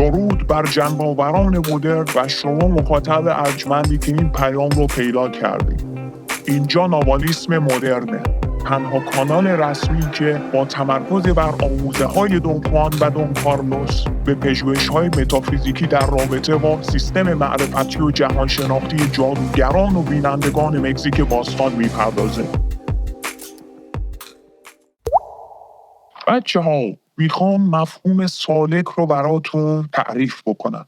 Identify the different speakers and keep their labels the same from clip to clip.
Speaker 1: درود بر جنگاوران مدرن و شما مخاطب ارجمندی که این پیام رو پیدا کردید. اینجا نوالیسم مدرنه، تنها کانال رسمی که با تمرکز بر آموزه‌های دون خوان و دون کارلوس به پژوهش‌های متافیزیکی در رابطه با سیستم معرفتی و جهانشناختی جادوگران و بینندگان مکزیک باستان میپردازه. بچه‌ها، میخوام مفهوم سالک رو براتون تعریف بکنم.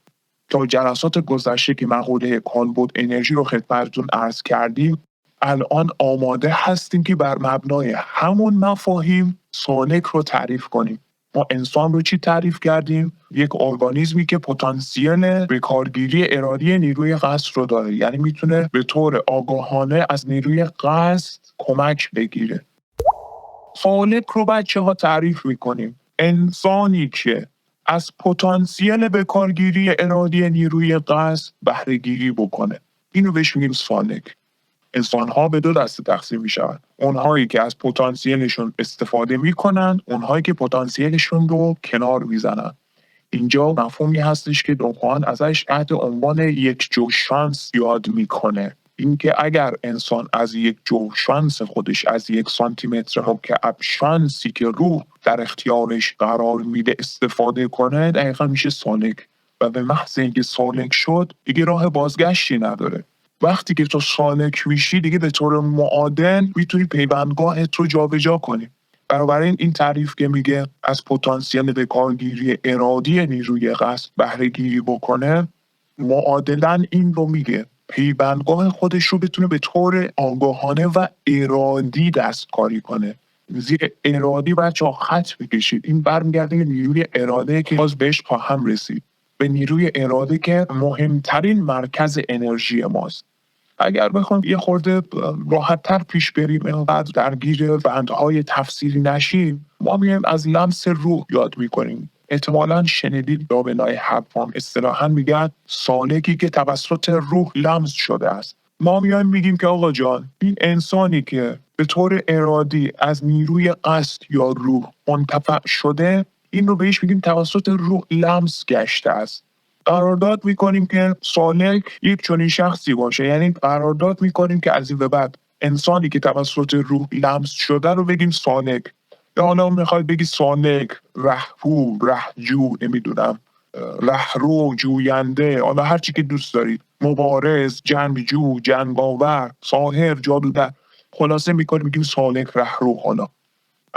Speaker 1: تا جلسات گذشته که مقوله کالبد انرژی رو خدمتتون عرض کردیم، الان آماده هستیم که بر مبنای همون مفاهیم سالک رو تعریف کنیم. ما انسان رو چی تعریف کردیم؟ یک ارگانیسمی که پتانسیل به کارگیری ارادی نیروی قصد رو داره، یعنی میتونه به طور آگاهانه از نیروی قصد کمک بگیره. سالک رو بچه‌ها تعریف میکنیم انسانی که از پتانسیل به کارگیری ارادی نیروی قصد بهره گیری بکنه. اینو بهش میگیم سالک. انسان‌ها به دو دسته تقسیم میشن. اونهایی که از پتانسیلشون استفاده میکنن، اونهایی که پتانسیلشون رو کنار میزنن. اینجا مفهومی هستش که دون خوان ازش تحت عنوان یک جو شانس یاد میکنه. اینکه اگر انسان از یک جو شانس خودش، از یک سانتیمتر مکعب شانسی که روح در اختیارش قرار میده استفاده کنه، دقیقا میشه سالک. و به محض اینکه سالک شد دیگه راه بازگشتی نداره. وقتی که تو سالک میشی دیگه به طور معادل میتونی پیوندگاهت رو جابجا کنی. بنابراین این تعریف که میگه از پتانسیل به کارگیری ارادی نیروی قصد بهره گیری بکنه، معادلاً این رو میگه پیوندگاه خودش رو بتونه به طور آگاهانه و ارادی دستکاری کنه. زیر ارادی بچه‌ها خط بکشید. این برمیگرده به نیروی اراده که باز بهش خواهم رسید. به نیروی اراده که مهمترین مرکز انرژی ماست. اگر بخوام یه خورده راحت‌تر پیش بریم، اینقدر درگیر بندهای تفسیری نشیم، ما میایم از لمس روح یاد میکنیم. احتمالاً شنیدید رابنای حبوان اصطلاحاً میگن سالکی که توسط روح لمس شده است. ما میایم میگیم که آقا جان، این انسانی که به طور ارادی از نیروی قصد یا روح منتفع شده، این رو بهش میگیم توسط روح لمس گشته است. قرارداد میکنیم که سالک یک چنین شخصی باشه، یعنی قرارداد میکنیم که از این به بعد انسانی که توسط روح لمس شده رو بگیم سالک. یا حالا میخواید بگی سالک، رهرو، رهجو، نمیدونم، رهرو، جوینده، حالا هر چی که دوست دارید، مبارز، جنگجو، جنگاور، ساحر، جادوگر، خلاصه میگیم سالک، رهرو. حالا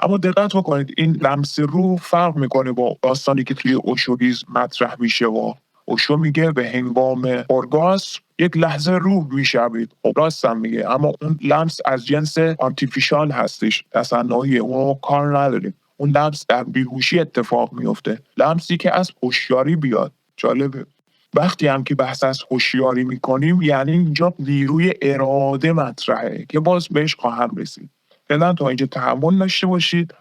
Speaker 1: اما دقت بکنید این لمس روح فرق میکنه با داستانی که توی اوشوگیز مطرح میشه و اوشو میگه به هنگام اورگاسم یک لحظه روح میشوید. خب راستم میگه، اما اون لمس از جنس آرتیفیشال هستش، تصنعی، اون کار نداریم. اون لمس در بیهوشی اتفاق میفته، لمسی که از هوشیاری بیاد. جالبه. وقتی هم که بحث از هوشیاری میکنیم یعنی اینجا نیروی اراده مطرحه که باز بهش خواهم رسید. فعلا تا اینجا تحمل داشته باشید.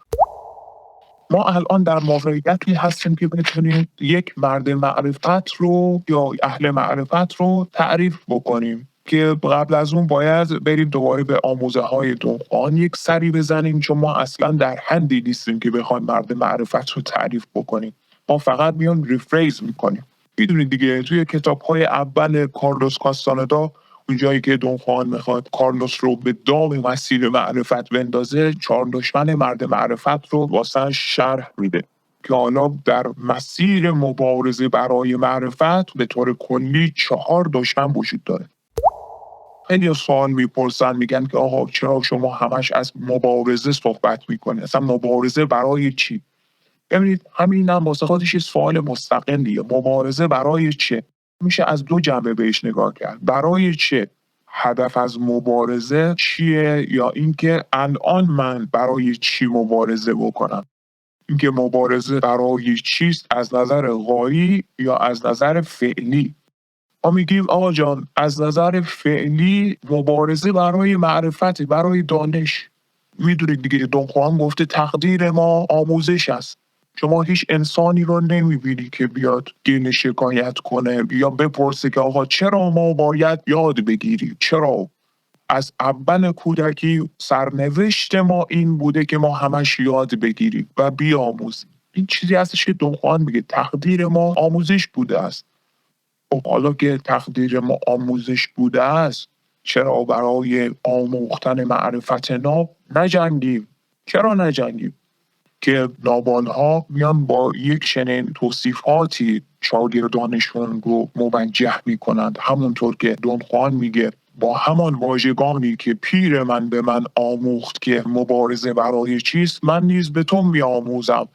Speaker 1: ما الان در موقعیتی هستیم که بتونیم یک مرد معرفت رو یا اهل معرفت رو تعریف بکنیم که قبل از اون باید بریم دوباره به آموزه‌های دون خوان یک سری بزنیم، چون ما اصلا در حدی نیستیم که بخوایم مرد معرفت رو تعریف بکنیم. ما فقط میان ریفریز میکنیم. میدونید دیگه توی کتاب‌های اول کارلوس کاستاندا، اونجایی که دون خوان میخواد کارلوس رو به دام مسیر معرفت بندازه، 4 دشمن مرد معرفت رو واسه شرح میده که حالا در مسیر مبارزه برای معرفت به طور کلی 4 دشمن وجود داره. خیلی سوال میپرسن، میگن که آقا چرا شما همش از مبارزه صحبت میکنید؟ اصلا مبارزه برای چی؟ ببینید همین هم واسه خودش سوال مستقلیه. مبارزه برای چه؟ میشه از 2 جنبه بهش نگاه کرد. برای چه؟ هدف از مبارزه چیه؟ یا اینکه الان من برای چی مبارزه بکنم؟ اینکه مبارزه برای چیست از نظر غایی یا از نظر فعلی؟ ما میگیم آقا جان از نظر فعلی مبارزه برای معرفت، برای دانش. میدونید دیگه دون خوان گفته تقدیر ما آموزش است. شما هیچ انسانی رو نمیبینی که بیاد گله شکایت کنه یا بپرسه که آقا چرا ما باید یاد بگیریم؟ چرا؟ از اول کودکی سرنوشت ما این بوده که ما همش یاد بگیریم و بیاموزیم. این چیزی هستش که دونخوان میگه تقدیر ما آموزش بوده است. خب حالا که تقدیر ما آموزش بوده است، چرا برای آموختن معرفت ناب نجنگیم؟ چرا نجنگیم؟ که نابالها میان با یک چنین توصیفاتی شاگردانشون رو موجه میکنند، همونطور که دونخوان میگه با همان واژگانی که پیر من به من آموخت که مبارزه برای چیست، من نیز به تو میآموزم.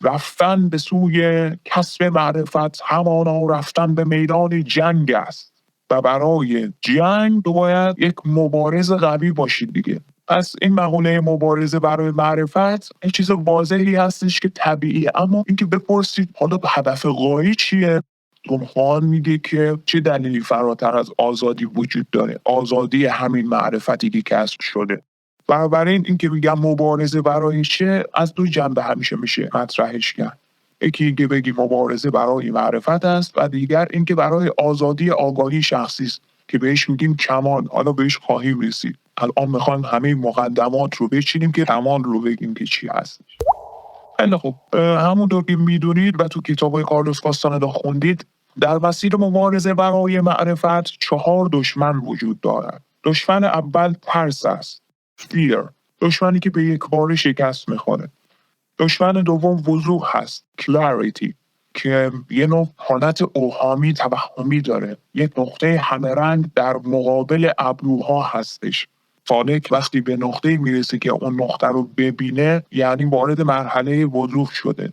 Speaker 1: رفتن به سوی کسب معرفت همانا رفتن به میدان جنگ است و برای جنگ باید یک مبارز قوی باشید دیگه. پس این مقوله مبارزه برای معرفت این چیز واضحی هستش که طبیعیه، اما اینکه بپرسید حالا هدف غایی چیه، دونخوان میگه که چه دلیلی فراتر از آزادی وجود داره، آزادی همین معرفتی که کسب شده. بنابراین اینکه میگم مبارزه برای چه، از دو جنبه همیشه میشه مطرحش کرد. یکی اینکه بگی مبارزه برای معرفت است و دیگر اینکه برای آزادی آگاهی شخصی است که بهش میگیم کمال. حالا بهش خواهیم رسید. الان میخوایم همه مقدمات رو بچینیم که کمال رو بگیم که چی هست. خیلی خوب، همونطور که میدونید و تو کتابای کارلوس کاستاندا خوندید، در مسیر مبارزه برای معرفت 4 دشمن وجود دارد. دشمن اول ترس است، fear، دشمنی که به یک بار شکست میخوره. دشمن دوم وضوح هست، clarity، که یه نوع حالت اوهامی توهمی داره، یک نقطه همرنگ در مقابل ابروها هستش. سالک وقتی به نقطه میرسه که اون نقطه رو ببینه یعنی وارد مرحله وضوح شده.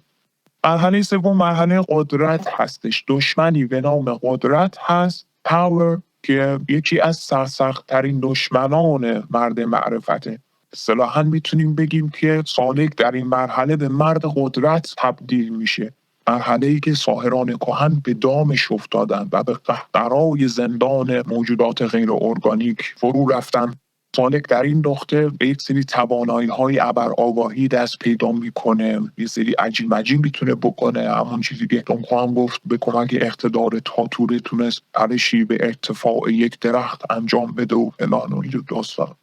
Speaker 1: مرحله سوم مرحله قدرت هستش. دشمنی به نام قدرت هست، power، که یکی از سرسخت‌ترین دشمنان مرد معرفته. اصطلاحاً میتونیم بگیم که سالک در این مرحله به مرد قدرت تبدیل میشه. مرحله‌ای که ساحران کهن به دامش افتادن و به قهقرای زندان موجودات غیر ارگانیک فرو رفتن. سالک در این نقطه به یک سری توانایی‌های ابرآگاهی دست پیدا میکنه، یه سری عجیب مجیب میتونه بکنه، همون چیزی که دونخوان گفت به کمک اقتدار تاتوره تونست پرشی به ارتفاع یک درخت انجام بده و فلان و اینجور داستان.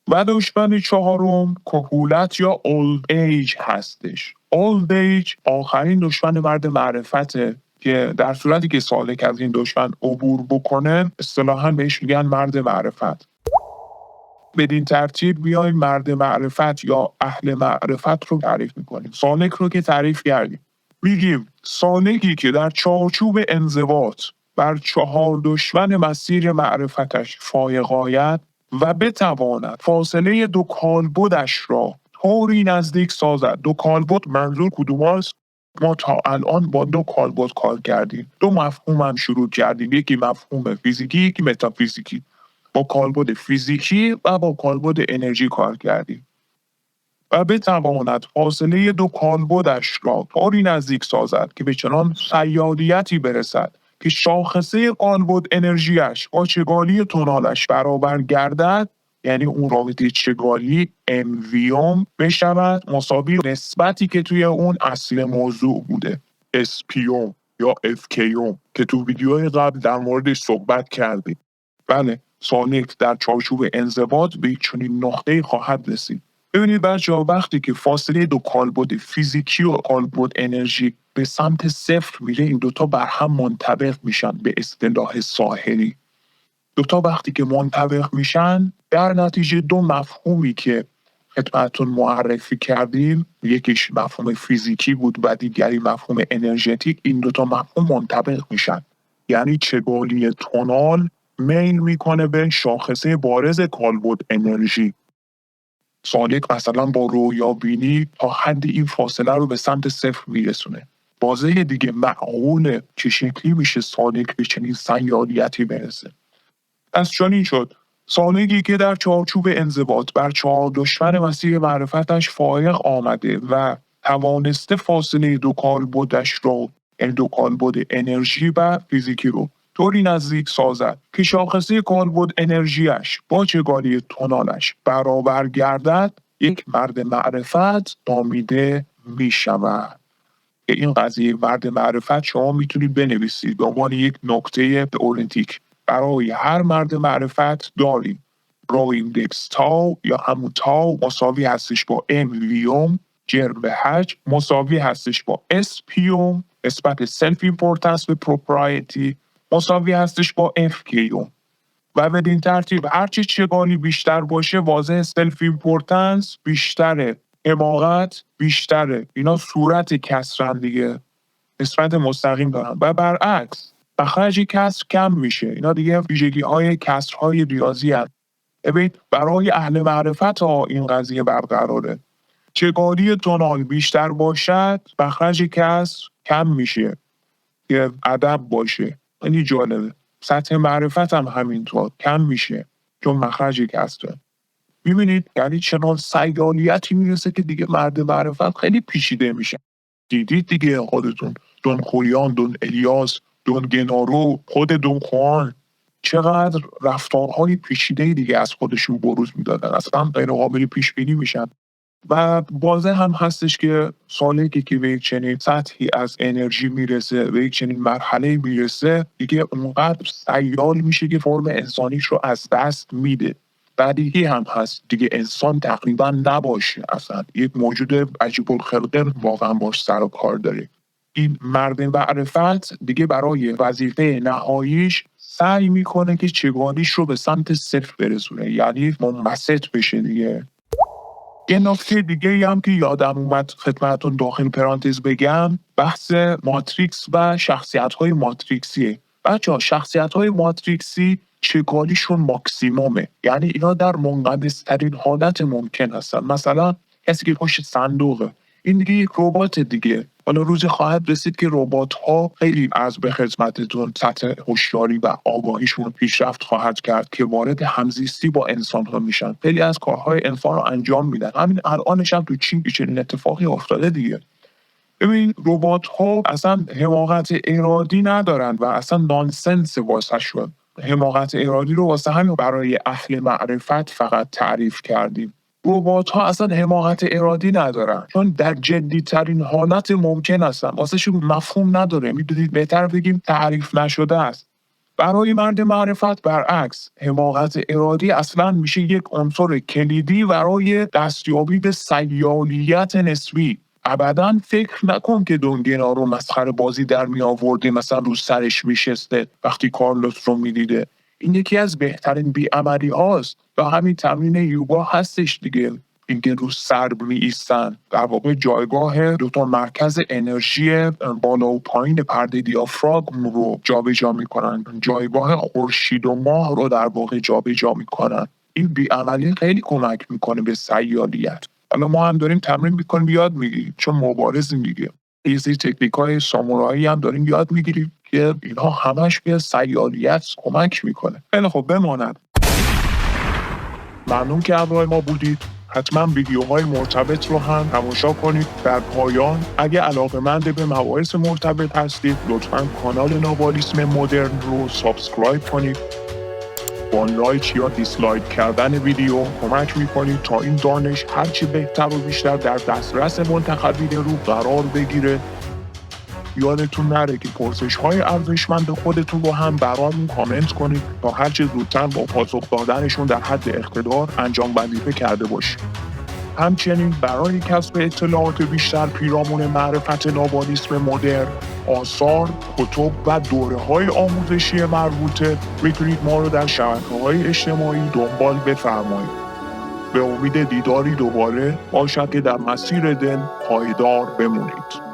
Speaker 1: و دشمن چهارم کهولت یا اولد ایج هستش. اولد ایج آخرین دشمن مرد معرفته که در صورتی که سالک از این دشمن عبور بکنه اصطلاحاً بهش میگن مرد معرفت. بدین ترتیب بیایم مرد معرفت یا اهل معرفت رو تعریف میکنیم. سالک رو که تعریف کردیم، میگیم سالکی که در چارچوب انضباط بر 4 دشمن مسیر معرفتش فایق آید و بتواند فاصله 2 کالبدش را طوری نزدیک سازد. 2 کالبد منظور کدوم است؟ ما تا الان با 2 کالبد کار کردیم، 2 مفهوم هم شروع کردیم، یکی مفهوم فیزیکی، یکی متافیزیکی. با کالبد فیزیکی و با کالبد انرژی کار کردیم و بتواند فاصله 2 کالبدش را طوری نزدیک سازد که به چنان سیالیتی برسد که شاخصه کالبد انرژیش با چگالی تونالش برابر گردد، یعنی اون رابطه چگالی MVM بشود مساوی نسبتی که توی اون اصل موضوع بوده، SPM یا FKM که تو ویدیوهای قبل در موردش صحبت کردیم. بله، سالک در چارچوب انضباط به چنین نقطه‌ای خواهد رسید. ببینید بچه‌ها، وقتی که فاصله 2 کالبد فیزیکی و کالبد انرژی به سمت صفر میره، این دوتا بر هم منطبق میشن به اصطلاح ساحری. دوتا وقتی که منطبق میشن در نتیجه 2 مفهومی که خدمتتون معرفی کردیم، یکیش مفهوم فیزیکی بود و دیگری مفهوم انرژتیک، این دوتا مفهوم منطبق میشن. یعنی چگالی تونال میل میکنه به شاخصه بارز کالبد انرژی. سالک مثلا با رویابینی تا حد این فاصله رو به سمت صفر میرسونه. بازه دیگه معقوله چه شکلی میشه سالک به چنین سیالیتی برسه. از چنین شد سالکی که در چارچوب انضباط بر 4 دشمن مسیر معرفتش فائق آمده و توانسته فاصله 2 کالبدش رو، یعنی 2 کالبد انرژی و فیزیکی رو طوری نزدیک سازد که شاخصه کالبد انرژیش با چگالی تونالش برابر گردد، یک مرد معرفت نامیده می شود. این قضیه مرد معرفت شما میتونید بنویسید به عنوان یک نکته تئوریک. برای هر مرد معرفت داریم را ایندکس تاو یا همون تاو مساوی هستش با ام ویوم جرم به هج مساوی هستش با S پیوم نسبت سلف ایمپورتنس به پروپرایتی مساوی هستش با F کیوم و بدین ترتیب هرچی چگالی بیشتر باشه واضح سلف ایمپورتنس بیشتره، حماقت بیشتره. اینا صورت کسرن دیگه، نسبت مستقیم دارن و برعکس مخرج کسر کم میشه. اینا دیگه ویژگی های کسرهای ریاضی هست. ببین برای اهل معرفت ها این قضیه برقراره. چگالی تونال بیشتر باشد مخرج کسر کم میشه که ادب باشه. خیلی جالبه. سطح معرفت هم همینطور کم میشه چون مخرج کسره. میبینید یعنی چنان سیالیتی میرسه که دیگه مرد معرفت خیلی پیچیده میشه. دیدید دیگه خودتون دون خویان، دون الیاس، دون گنارو، خود دون خوان چقدر رفتارهای پیچیده دیگه از خودشون بروز میدادن، اصلا غیر قابل پیش بینی میشن. و واضح هم هستش که سالکی که به یک چنین سطحی از انرژی میرسه، به یک چنین مرحله میرسه، دیگه اونقدر سیال میشه که فرم انسانیش رو از دست میده. بدیهی هم هست دیگه انسان تقریبا نباشه، اصلا یک موجود عجیب الخلقه واقعا باش سر و کار داره. این مرد معرفت دیگه برای وظیفه نهاییش سعی میکنه که چگانیش رو به سمت صفر برسونه، یعنی منبسط بشه دیگه. یه نکته دیگه هم که یادم اومد خدمتتون داخل پرانتز بگم بحث ماتریکس و شخصیت‌های ماتریکسیه. بچه‌ها شخصیت‌های ماتریکسی چگالیشون ماکسیمومه، یعنی اینا در منقبض‌ترین حالت ممکن هستن. مثلا کسی که پشت صندوقه این دیگه یک ربات دیگه. حالا روزی خواهد رسید که ربات‌ها خیلی از به خدمتتون سطح هوشیاری و آگاهیشون پیشرفت خواهد کرد که وارد همزیستی با انسان‌ها میشن. خیلی از کارهای انسان رو انجام میدن. همین الانش هم تو چین چنین اتفاقی افتاده دیگه. ببین ربات‌ها اصلا حماقت ارادی ندارن و اصلا نانسنس واسه شد. حماقت ارادی رو واسه همین برای اهل معرفت فقط تعریف کردیم. ربات‌ها اصلا حماقت ارادی ندارن چون در جدی‌ترین حالت ممکن هستن، واسه شون مفهوم نداره. میدونید بهتر بگیم تعریف نشده است. برای مرد معرفت برعکس حماقت ارادی اصلا میشه یک عنصر کلیدی برای دستیابی به سیالیت نسبی. ابداً فکر نکن که دونگینا رو مسخره بازی در می آورده، مثلا رو سرش میشسته وقتی کارلوس رو میدیده. این یکی از بهترین بی‌عملی هاست و همین تمرین یوگا هستش دیگه. اینکه رو سر می ایستن در واقع جایگاه دوتا مرکز انرژی بالا و پایین پرده دیافراگم رو جابجا میکنن، جایگاه خورشید و ماه رو در واقع جابجا میکنن. این بی‌عملی خیلی کمک میکنه به سیالیت. حالا ما هم داریم تمرین میکنیم یاد میگیریم چون مبارزیم دیگه. یه سری تکنیک‌های سامورایی هم داریم یاد میگیریم که اینها همش به سیالیت کمک میکنه. خیلی خب بماند. ممنون که همراه ما بودید. حتما ویدیوهای مرتبط رو هم تماشا کنید. در پایان اگه علاقه‌مند به مباحث مرتبط هستید لطفاً کانال نابالیسم مدرن رو سابسکرایب کنید. با لایک یا دیسلایک کردن ویدیو کمک میکنید تا این دانش هرچی بهتر و بیشتر در دسترس منتخبین رو قرار بگیره. یادتون نره که پرسش‌های ارزشمند خودتون رو هم برامون کامنت کنید تا هرچه زودتر با پاسخ دادنشون در حد اقتدار انجام وظیفه کرده باشید. همچنین برای کسب اطلاعات بیشتر پیرامون معرفت نابالیسم مدرن، آثار، کتب و دوره‌های آموزشی مربوطه میتونید ما رو در شبکه‌های اجتماعی دنبال بفرمایید. به امید دیداری دوباره باشد که در مسیر دل پایدار بمونید.